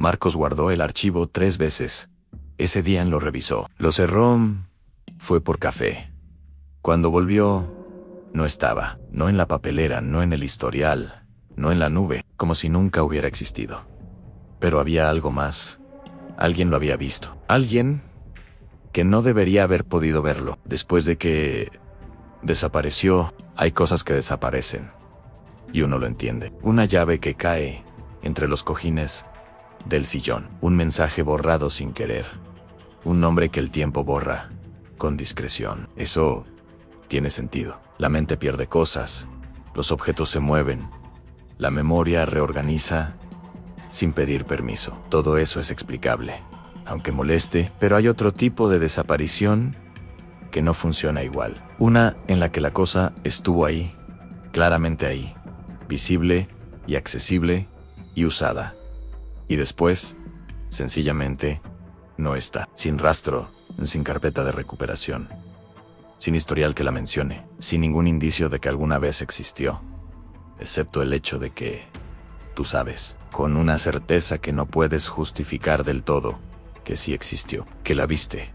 Marcos guardó el archivo 3 veces. Ese día lo revisó. Lo cerró. Fue por café. Cuando volvió, no estaba. No en la papelera, no en el historial, no en la nube, como si nunca hubiera existido. Pero había algo más. Alguien lo había visto. Alguien que no debería haber podido verlo. Después de que desapareció, hay cosas que desaparecen. Y uno lo entiende. Una llave que cae entre los cojines del sillón. Un mensaje borrado sin querer. Un nombre que el tiempo borra con discreción. Eso tiene sentido. La mente pierde cosas. Los objetos se mueven. La memoria reorganiza sin pedir permiso. Todo eso es explicable, aunque moleste, pero hay otro tipo de desaparición que no funciona igual. Una en la que la cosa estuvo ahí, claramente ahí, visible y accesible y usada. Y después, sencillamente, no está. Sin rastro, sin carpeta de recuperación, sin historial que la mencione, sin ningún indicio de que alguna vez existió, excepto el hecho de que tú sabes, con una certeza que no puedes justificar del todo, que sí existió, que la viste,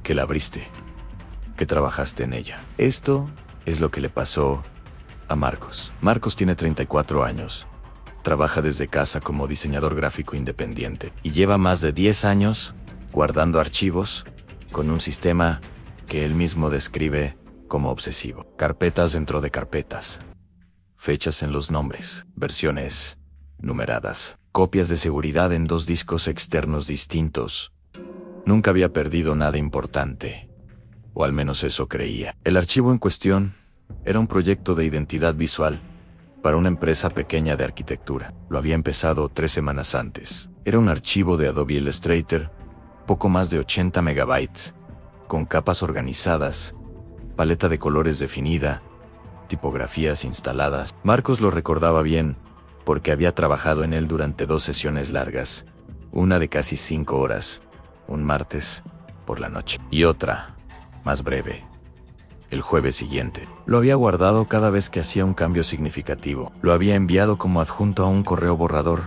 que la abriste, que trabajaste en ella. Esto es lo que le pasó a Marcos. Marcos tiene 34 años. Trabaja desde casa como diseñador gráfico independiente y lleva más de 10 años guardando archivos con un sistema que él mismo describe como obsesivo. Carpetas dentro de carpetas. Fechas en los nombres. Versiones numeradas. Copias de seguridad en 2 discos externos distintos. Nunca había perdido nada importante. O al menos eso creía. El archivo en cuestión era un proyecto de identidad visual para una empresa pequeña de arquitectura. Lo había empezado 3 semanas antes. Era un archivo de Adobe Illustrator, poco más de 80 megabytes, con capas organizadas, paleta de colores definida, tipografías instaladas. Marcos lo recordaba bien, porque había trabajado en él durante 2 sesiones largas, una de casi 5 horas, un martes por la noche, y otra, más breve, el jueves siguiente. Lo había guardado cada vez que hacía un cambio significativo. Lo había enviado como adjunto a un correo borrador.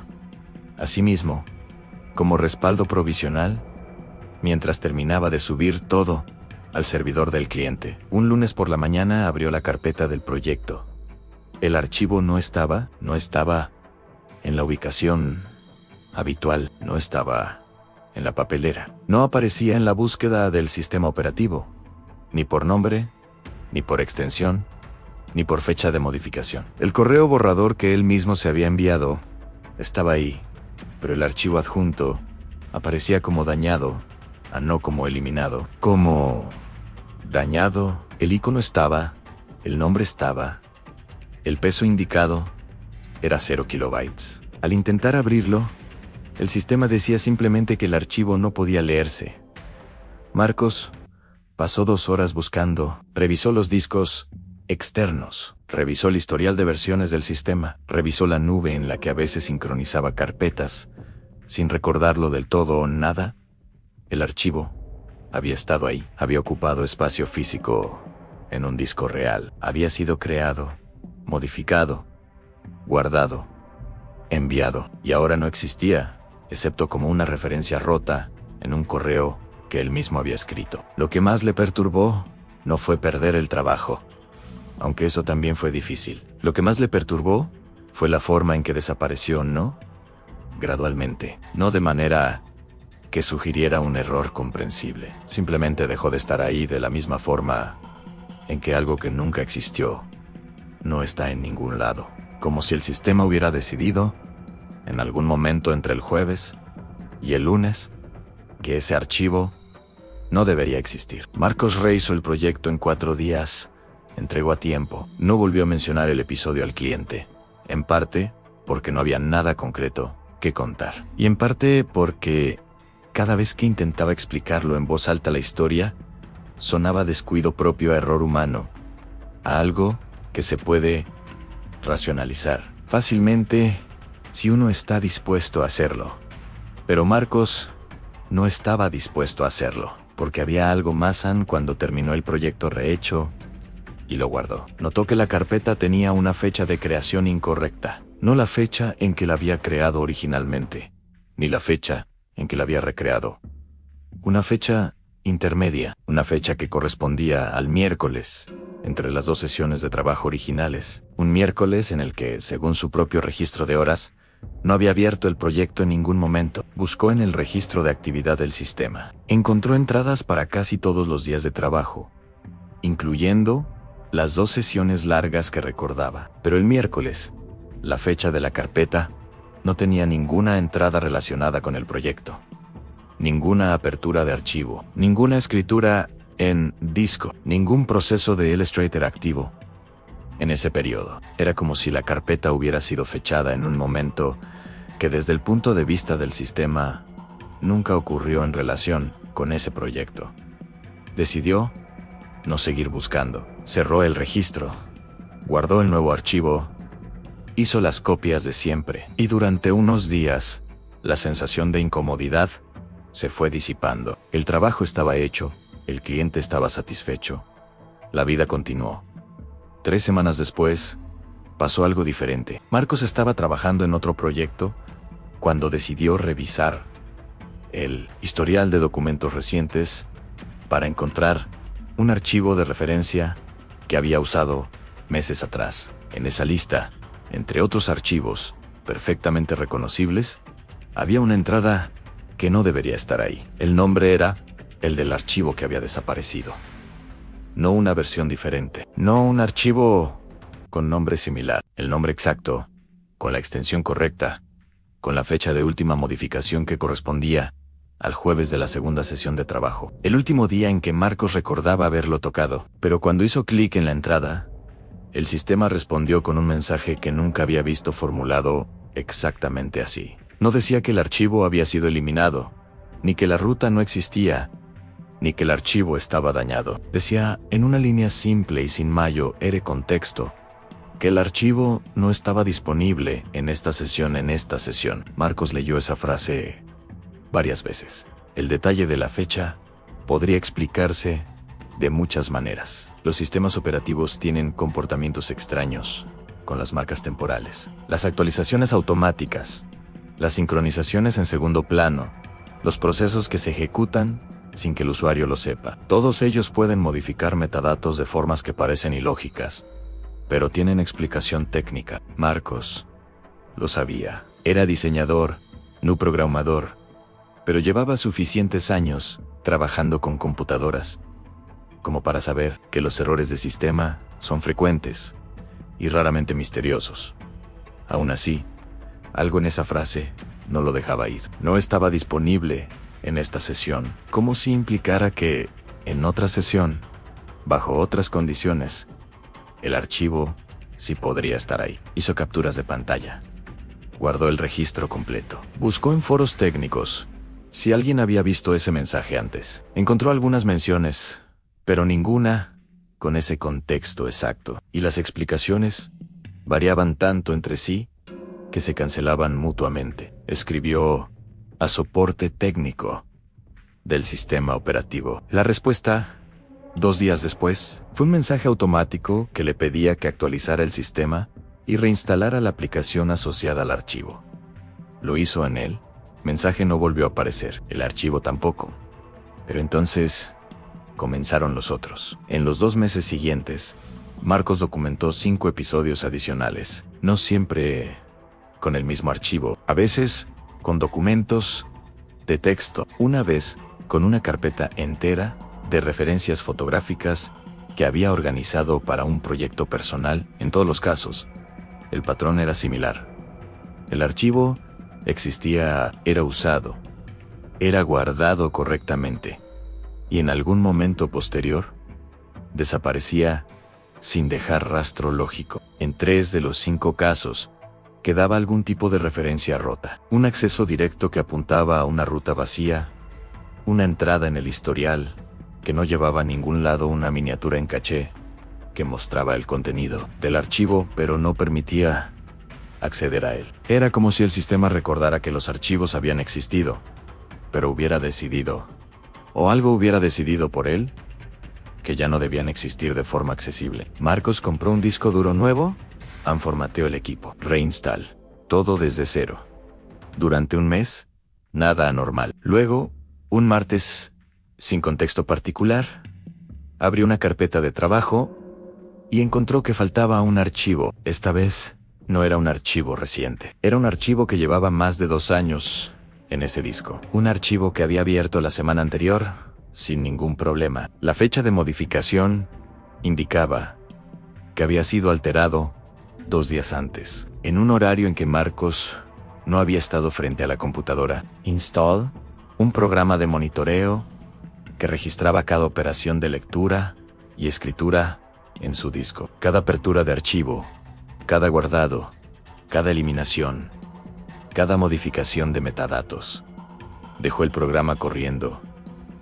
Asimismo, como respaldo provisional, mientras terminaba de subir todo al servidor del cliente. Un lunes por la mañana abrió la carpeta del proyecto. El archivo no estaba en la ubicación habitual, no estaba en la papelera. No aparecía en la búsqueda del sistema operativo, ni por nombre, ni por extensión, ni por fecha de modificación. El correo borrador que él mismo se había enviado estaba ahí, pero el archivo adjunto aparecía como dañado, no como eliminado. Como dañado, el icono estaba, el nombre estaba, el peso indicado era 0 kilobytes. Al intentar abrirlo, el sistema decía simplemente que el archivo no podía leerse. Marcos pasó 2 horas buscando, revisó los discos externos, revisó el historial de versiones del sistema, revisó la nube en la que a veces sincronizaba carpetas, sin recordarlo del todo o nada. El archivo había estado ahí, había ocupado espacio físico en un disco real, había sido creado, modificado, guardado, enviado, y ahora no existía, excepto como una referencia rota en un correo que él mismo había escrito. Lo que más le perturbó no fue perder el trabajo, aunque eso también fue difícil. Lo que más le perturbó fue la forma en que desapareció, ¿no? Gradualmente, no de manera que sugiriera un error comprensible. Simplemente dejó de estar ahí de la misma forma en que algo que nunca existió no está en ningún lado. Como si el sistema hubiera decidido, en algún momento entre el jueves y el lunes, que ese archivo no debería existir. Marcos rehizo el proyecto en 4 días, entregó a tiempo, no volvió a mencionar el episodio al cliente, en parte porque no había nada concreto que contar, y en parte porque cada vez que intentaba explicarlo en voz alta la historia, sonaba descuido propio a error humano, a algo que se puede racionalizar fácilmente si uno está dispuesto a hacerlo. Pero Marcos no estaba dispuesto a hacerlo, porque había algo más cuando terminó el proyecto rehecho y lo guardó. Notó que la carpeta tenía una fecha de creación incorrecta, no la fecha en que la había creado originalmente, ni la fecha en que la había recreado. Una fecha intermedia, una fecha que correspondía al miércoles, entre las dos sesiones de trabajo originales. Un miércoles en el que, según su propio registro de horas, no había abierto el proyecto en ningún momento. Buscó en el registro de actividad del sistema. Encontró entradas para casi todos los días de trabajo, incluyendo las 2 sesiones largas que recordaba. Pero el miércoles, la fecha de la carpeta, no tenía ninguna entrada relacionada con el proyecto. Ninguna apertura de archivo, ninguna escritura en disco, ningún proceso de Illustrator activo. En ese periodo, era como si la carpeta hubiera sido fechada en un momento que desde el punto de vista del sistema nunca ocurrió en relación con ese proyecto. Decidió no seguir buscando. Cerró el registro, guardó el nuevo archivo, hizo las copias de siempre, y durante unos días, la sensación de incomodidad se fue disipando. El trabajo estaba hecho, el cliente estaba satisfecho, la vida continuó. 3 semanas después, pasó algo diferente. Marcos estaba trabajando en otro proyecto cuando decidió revisar el historial de documentos recientes para encontrar un archivo de referencia que había usado meses atrás. En esa lista, entre otros archivos perfectamente reconocibles, había una entrada que no debería estar ahí. El nombre era el del archivo que había desaparecido. No una versión diferente, no un archivo con nombre similar, el nombre exacto, con la extensión correcta, con la fecha de última modificación que correspondía al jueves de la segunda sesión de trabajo. El último día en que Marcos recordaba haberlo tocado, pero cuando hizo clic en la entrada, el sistema respondió con un mensaje que nunca había visto formulado exactamente así. No decía que el archivo había sido eliminado, ni que la ruta no existía, ni que el archivo estaba dañado. Decía, en una línea simple y sin mayor contexto, que el archivo no estaba disponible en esta sesión. Marcos leyó esa frase varias veces. El detalle de la fecha podría explicarse de muchas maneras. Los sistemas operativos tienen comportamientos extraños con las marcas temporales. Las actualizaciones automáticas, las sincronizaciones en segundo plano, los procesos que se ejecutan sin que el usuario lo sepa. Todos ellos pueden modificar metadatos de formas que parecen ilógicas, pero tienen explicación técnica. Marcos lo sabía. Era diseñador, no programador, pero llevaba suficientes años trabajando con computadoras como para saber que los errores de sistema son frecuentes y raramente misteriosos. Aún así, algo en esa frase no lo dejaba ir. No estaba disponible en esta sesión, como si implicara que, en otra sesión, bajo otras condiciones, el archivo sí podría estar ahí. Hizo capturas de pantalla. Guardó el registro completo. Buscó en foros técnicos si alguien había visto ese mensaje antes. Encontró algunas menciones, pero ninguna con ese contexto exacto. Y las explicaciones variaban tanto entre sí que se cancelaban mutuamente. Escribió a soporte técnico del sistema operativo. La respuesta, 2 días después, fue un mensaje automático que le pedía que actualizara el sistema y reinstalara la aplicación asociada al archivo. Lo hizo en él. Mensaje no volvió a aparecer, el archivo tampoco. Pero entonces comenzaron los otros. En los 2 meses siguientes, Marcos documentó 5 episodios adicionales, no siempre con el mismo archivo, a veces con documentos de texto, una vez con una carpeta entera de referencias fotográficas que había organizado para un proyecto personal. En todos los casos, el patrón era similar. El archivo existía, era usado, era guardado correctamente, y en algún momento posterior, desaparecía sin dejar rastro lógico. En 3 de los 5 casos, quedaba algún tipo de referencia rota. Un acceso directo que apuntaba a una ruta vacía, una entrada en el historial que no llevaba a ningún lado, una miniatura en caché que mostraba el contenido del archivo pero no permitía acceder a él. Era como si el sistema recordara que los archivos habían existido, pero hubiera decidido, o algo hubiera decidido por él, que ya no debían existir de forma accesible. Marcos compró un disco duro nuevo, formateó el equipo, reinstall, todo desde cero. Durante un mes, nada anormal. Luego, un martes, sin contexto particular, abrió una carpeta de trabajo y encontró que faltaba un archivo. Esta vez, no era un archivo reciente. Era un archivo que llevaba más de 2 años en ese disco. Un archivo que había abierto la semana anterior sin ningún problema. La fecha de modificación indicaba que había sido alterado 2 días antes, en un horario en que Marcos no había estado frente a la computadora. Install, un programa de monitoreo que registraba cada operación de lectura y escritura en su disco. Cada apertura de archivo, cada guardado, cada eliminación, cada modificación de metadatos. Dejó el programa corriendo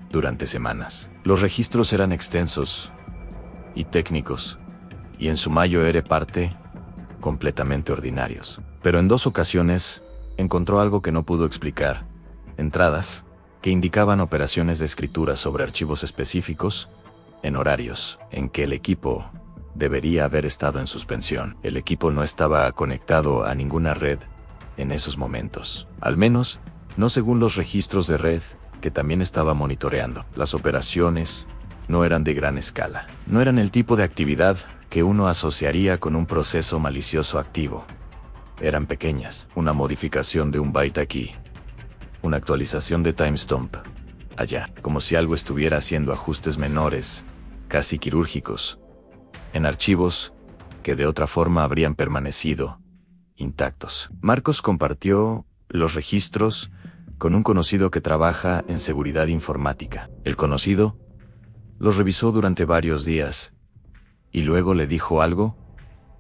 durante semanas. Los registros eran extensos y técnicos, y en su mayor parte completamente ordinarios. Pero en 2 ocasiones encontró algo que no pudo explicar: entradas que indicaban operaciones de escritura sobre archivos específicos en horarios en que el equipo debería haber estado en suspensión. El equipo no estaba conectado a ninguna red en esos momentos, al menos no según los registros de red que también estaba monitoreando. Las operaciones no eran de gran escala, no eran el tipo de actividad que uno asociaría con un proceso malicioso activo. Eran pequeñas, una modificación de un byte aquí, una actualización de timestamp allá, como si algo estuviera haciendo ajustes menores, casi quirúrgicos, en archivos que de otra forma habrían permanecido intactos. Marcos compartió los registros con un conocido que trabaja en seguridad informática. El conocido los revisó durante varios días y luego le dijo algo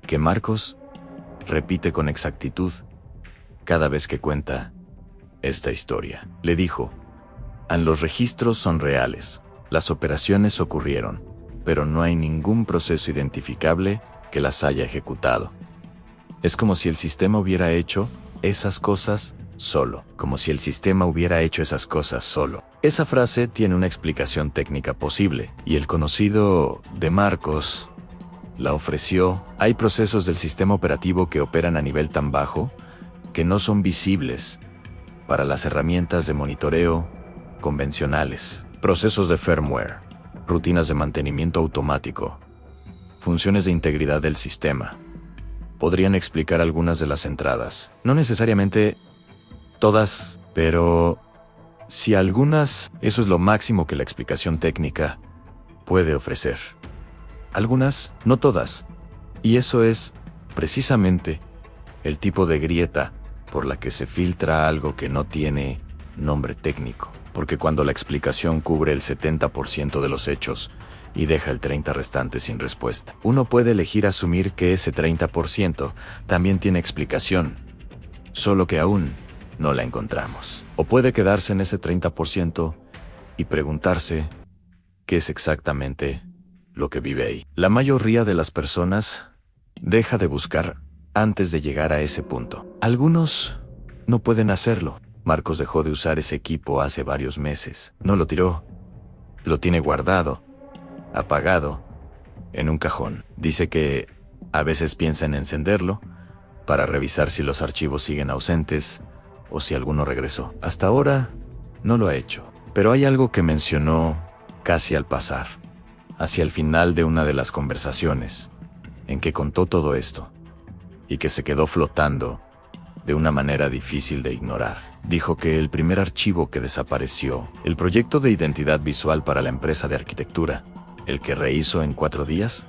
que Marcos repite con exactitud cada vez que cuenta esta historia. Le dijo: los registros son reales, las operaciones ocurrieron, pero no hay ningún proceso identificable que las haya ejecutado. Es como si el sistema hubiera hecho esas cosas solo, como si el sistema hubiera hecho esas cosas solo. Esa frase tiene una explicación técnica posible, y el conocido de Marcos la ofreció. Hay procesos del sistema operativo que operan a nivel tan bajo que no son visibles para las herramientas de monitoreo convencionales. Procesos de firmware, rutinas de mantenimiento automático, funciones de integridad del sistema. Podrían explicar algunas de las entradas. No necesariamente todas, pero si algunas, eso es lo máximo que la explicación técnica puede ofrecer. Algunas, no todas. Y eso es, precisamente, el tipo de grieta por la que se filtra algo que no tiene nombre técnico. Porque cuando la explicación cubre el 70% de los hechos y deja el 30% restante sin respuesta, uno puede elegir asumir que ese 30% también tiene explicación, solo que aún no la encontramos. O puede quedarse en ese 30% y preguntarse qué es exactamente lo que vive ahí. La mayoría de las personas deja de buscar antes de llegar a ese punto. Algunos no pueden hacerlo. Marcos dejó de usar ese equipo hace varios meses. No lo tiró. Lo tiene guardado, apagado, en un cajón. Dice que a veces piensa en encenderlo para revisar si los archivos siguen ausentes o si alguno regresó. Hasta ahora no lo ha hecho. Pero hay algo que mencionó casi al pasar, hacia el final de una de las conversaciones, en que contó todo esto, y que se quedó flotando de una manera difícil de ignorar. Dijo que el primer archivo que desapareció, el proyecto de identidad visual para la empresa de arquitectura, el que rehizo en 4 días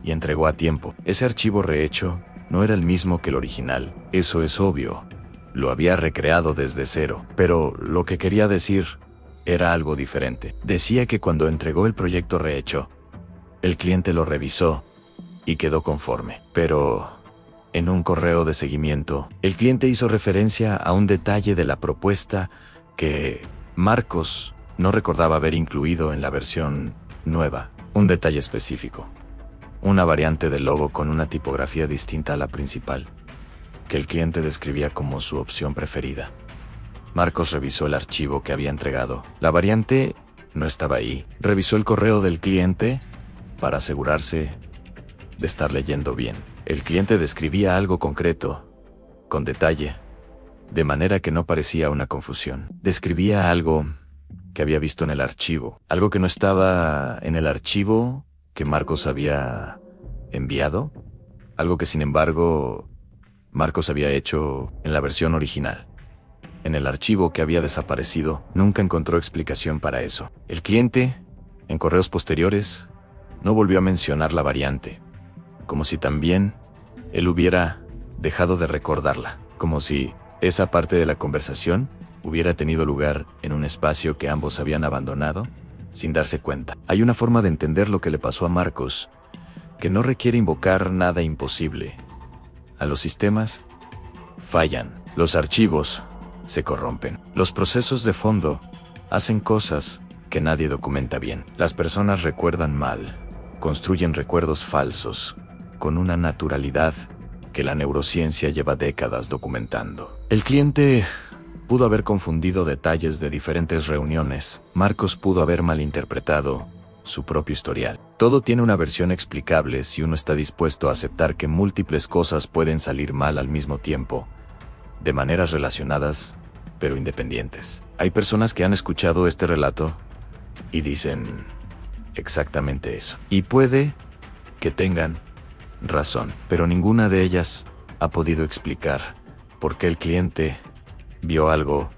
y entregó a tiempo, ese archivo rehecho no era el mismo que el original. Eso es obvio. Lo había recreado desde cero, pero lo que quería decir era algo diferente. Decía que cuando entregó el proyecto rehecho, el cliente lo revisó y quedó conforme. Pero en un correo de seguimiento, el cliente hizo referencia a un detalle de la propuesta que Marcos no recordaba haber incluido en la versión nueva. Un detalle específico. Una variante del logo con una tipografía distinta a la principal, que el cliente describía como su opción preferida. Marcos revisó el archivo que había entregado. La variante no estaba ahí. Revisó el correo del cliente para asegurarse de estar leyendo bien. El cliente describía algo concreto, con detalle, de manera que no parecía una confusión. Describía algo que había visto en el archivo, algo que no estaba en el archivo que Marcos había enviado, algo que sin embargo Marcos había hecho en la versión original. En el archivo que había desaparecido, nunca encontró explicación para eso. El cliente, en correos posteriores, no volvió a mencionar la variante, como si también él hubiera dejado de recordarla, como si esa parte de la conversación hubiera tenido lugar en un espacio que ambos habían abandonado sin darse cuenta. Hay una forma de entender lo que le pasó a Marcos que no requiere invocar nada imposible. A los sistemas fallan, los archivos se corrompen, los procesos de fondo hacen cosas que nadie documenta bien. Las personas recuerdan mal, construyen recuerdos falsos, con una naturalidad que la neurociencia lleva décadas documentando. El cliente pudo haber confundido detalles de diferentes reuniones. Marcos pudo haber malinterpretado su propio historial. Todo tiene una versión explicable si uno está dispuesto a aceptar que múltiples cosas pueden salir mal al mismo tiempo, de maneras relacionadas, pero independientes. Hay personas que han escuchado este relato y dicen exactamente eso. Y puede que tengan razón, pero ninguna de ellas ha podido explicar por qué el cliente vio algo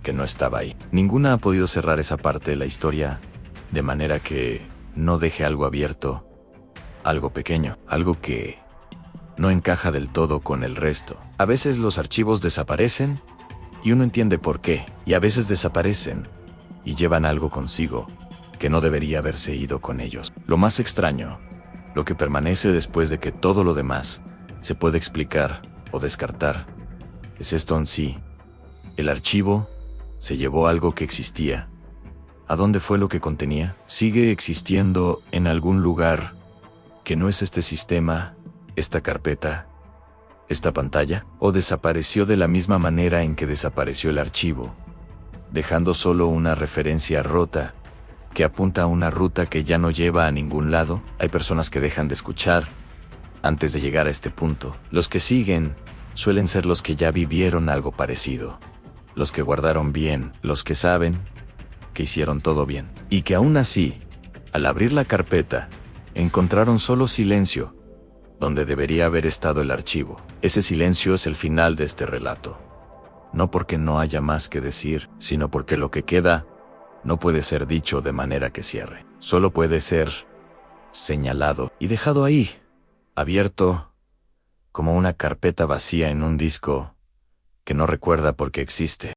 que no estaba ahí. Ninguna ha podido cerrar esa parte de la historia de manera que no deje algo abierto, algo pequeño, algo que no encaja del todo con el resto. A veces los archivos desaparecen y uno entiende por qué, y a veces desaparecen y llevan algo consigo que no debería haberse ido con ellos. Lo más extraño, lo que permanece después de que todo lo demás se puede explicar o descartar, es esto en sí. El archivo se llevó algo que existía. ¿A dónde fue lo que contenía? ¿Sigue existiendo en algún lugar que no es este sistema, esta carpeta, esta pantalla? ¿O desapareció de la misma manera en que desapareció el archivo, dejando solo una referencia rota que apunta a una ruta que ya no lleva a ningún lado? Hay personas que dejan de escuchar antes de llegar a este punto. Los que siguen suelen ser los que ya vivieron algo parecido, los que guardaron bien, los que saben que hicieron todo bien, y que aún así, al abrir la carpeta, encontraron solo silencio donde debería haber estado el archivo. Ese silencio es el final de este relato. No porque no haya más que decir, sino porque lo que queda no puede ser dicho de manera que cierre. Solo puede ser señalado y dejado ahí, abierto, como una carpeta vacía en un disco que no recuerda por qué existe.